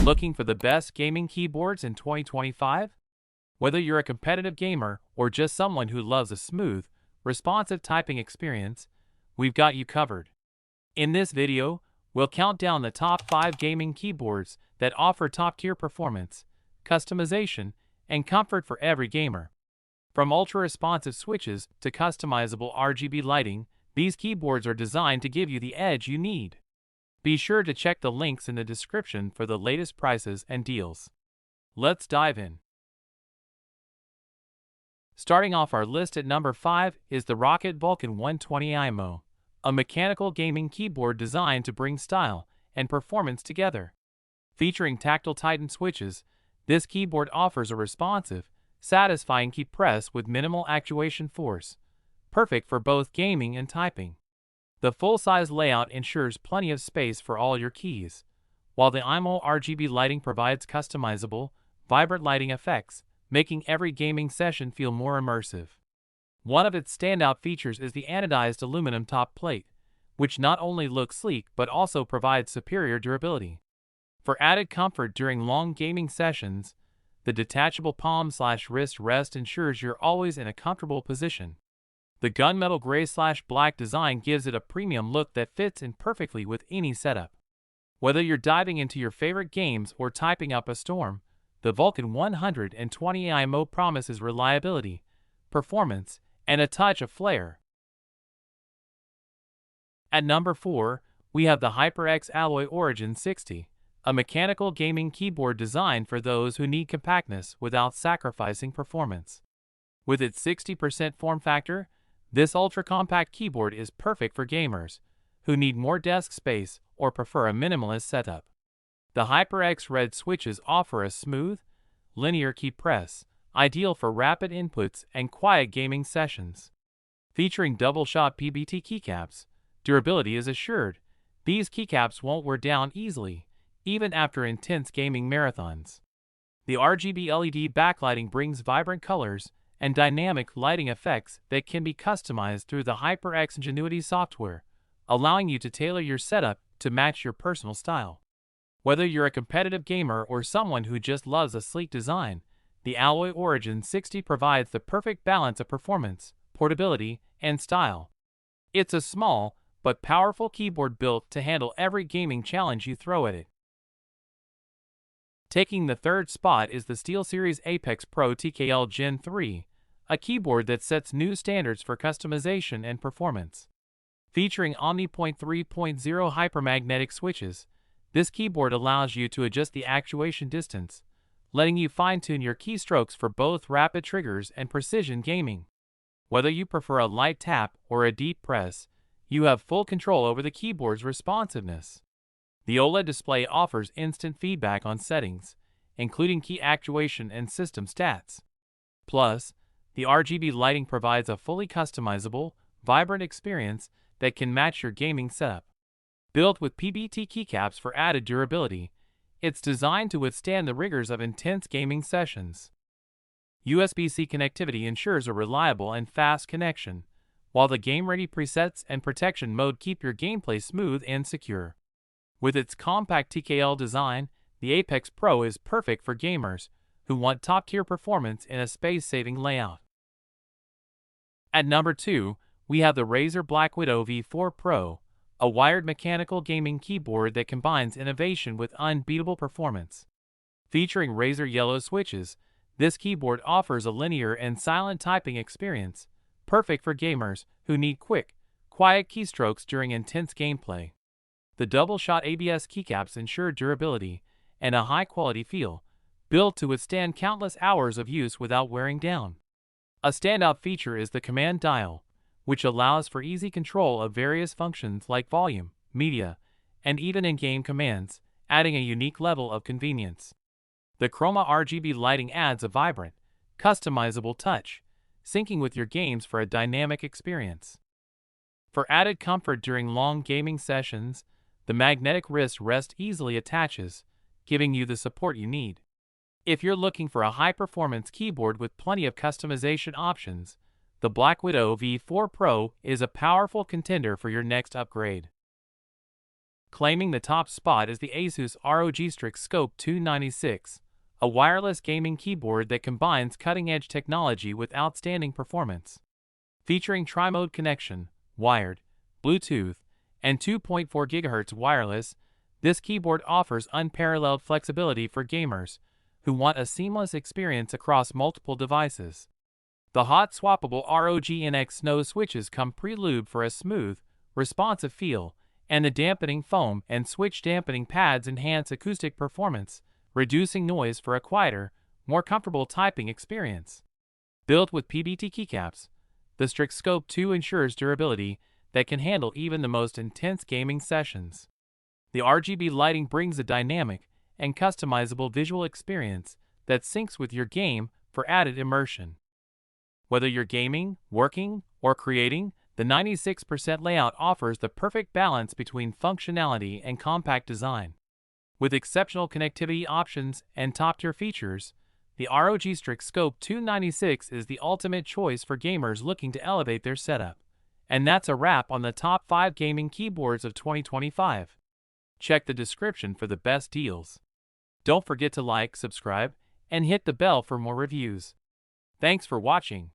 Looking for the best gaming keyboards in 2025? Whether you're a competitive gamer or just someone who loves a smooth, responsive typing experience, we've got you covered. In this video, we'll count down the top 5 gaming keyboards that offer top-tier performance, customization, and comfort for every gamer. From ultra-responsive switches to customizable RGB lighting, these keyboards are designed to give you the edge you need. Be sure to check the links in the description for the latest prices and deals. Let's dive in. Starting off our list at number 5 is the ROCCAT Vulcan 120 IMO, a mechanical gaming keyboard designed to bring style and performance together. Featuring tactile Titan switches, this keyboard offers a responsive, satisfying key press with minimal actuation force, perfect for both gaming and typing. The full-size layout ensures plenty of space for all your keys, while the IMO RGB lighting provides customizable, vibrant lighting effects, making every gaming session feel more immersive. One of its standout features is the anodized aluminum top plate, which not only looks sleek but also provides superior durability. For added comfort during long gaming sessions, the detachable palm/wrist rest ensures you're always in a comfortable position. The gunmetal gray/black design gives it a premium look that fits in perfectly with any setup. Whether you're diving into your favorite games or typing up a storm, the Vulcan 120 IMO promises reliability, performance, and a touch of flair. At number 4, we have the HyperX Alloy Origins 60, a mechanical gaming keyboard designed for those who need compactness without sacrificing performance. With its 60% form factor, this ultra-compact keyboard is perfect for gamers who need more desk space or prefer a minimalist setup. The HyperX Red switches offer a smooth, linear key press, ideal for rapid inputs and quiet gaming sessions. Featuring double-shot PBT keycaps, durability is assured. These keycaps won't wear down easily, even after intense gaming marathons. The RGB LED backlighting brings vibrant colors and dynamic lighting effects that can be customized through the HyperX Ingenuity software, allowing you to tailor your setup to match your personal style. Whether you're a competitive gamer or someone who just loves a sleek design, the Alloy Origins 60 provides the perfect balance of performance, portability, and style. It's a small but powerful keyboard built to handle every gaming challenge you throw at it. Taking the third spot is the SteelSeries Apex Pro TKL Gen 3, a keyboard that sets new standards for customization and performance. Featuring OmniPoint 3.0 hypermagnetic switches, this keyboard allows you to adjust the actuation distance, letting you fine-tune your keystrokes for both rapid triggers and precision gaming. Whether you prefer a light tap or a deep press, you have full control over the keyboard's responsiveness. The OLED display offers instant feedback on settings, including key actuation and system stats. Plus, the RGB lighting provides a fully customizable, vibrant experience that can match your gaming setup. Built with PBT keycaps for added durability, it's designed to withstand the rigors of intense gaming sessions. USB-C connectivity ensures a reliable and fast connection, while the game-ready presets and protection mode keep your gameplay smooth and secure. With its compact TKL design, the Apex Pro is perfect for gamers who want top-tier performance in a space-saving layout. At number 2, we have the Razer BlackWidow V4 Pro, a wired mechanical gaming keyboard that combines innovation with unbeatable performance. Featuring Razer yellow switches, this keyboard offers a linear and silent typing experience, perfect for gamers who need quick, quiet keystrokes during intense gameplay. The double-shot ABS keycaps ensure durability and a high-quality feel, built to withstand countless hours of use without wearing down. A standout feature is the command dial, which allows for easy control of various functions like volume, media, and even in-game commands, adding a unique level of convenience. The Chroma RGB lighting adds a vibrant, customizable touch, syncing with your games for a dynamic experience. For added comfort during long gaming sessions, the magnetic wrist rest easily attaches, giving you the support you need. If you're looking for a high-performance keyboard with plenty of customization options, the BlackWidow V4 Pro is a powerful contender for your next upgrade. Claiming the top spot is the ASUS ROG Strix Scope 296, a wireless gaming keyboard that combines cutting-edge technology with outstanding performance. Featuring tri-mode connection, wired, Bluetooth, and 2.4 GHz wireless, this keyboard offers unparalleled flexibility for gamers who want a seamless experience across multiple devices. The hot swappable ROG NX Snow switches come pre-lubed for a smooth, responsive feel, and the dampening foam and switch dampening pads enhance acoustic performance, reducing noise for a quieter, more comfortable typing experience. Built with PBT keycaps, the Strix Scope 2 ensures durability that can handle even the most intense gaming sessions. The RGB lighting brings a dynamic and customizable visual experience that syncs with your game for added immersion. Whether you're gaming, working, or creating, the 96% layout offers the perfect balance between functionality and compact design. With exceptional connectivity options and top-tier features, the ROG Strix Scope 296 is the ultimate choice for gamers looking to elevate their setup. And that's a wrap on the top 5 gaming keyboards of 2025. Check the description for the best deals. Don't forget to like, subscribe, and hit the bell for more reviews. Thanks for watching.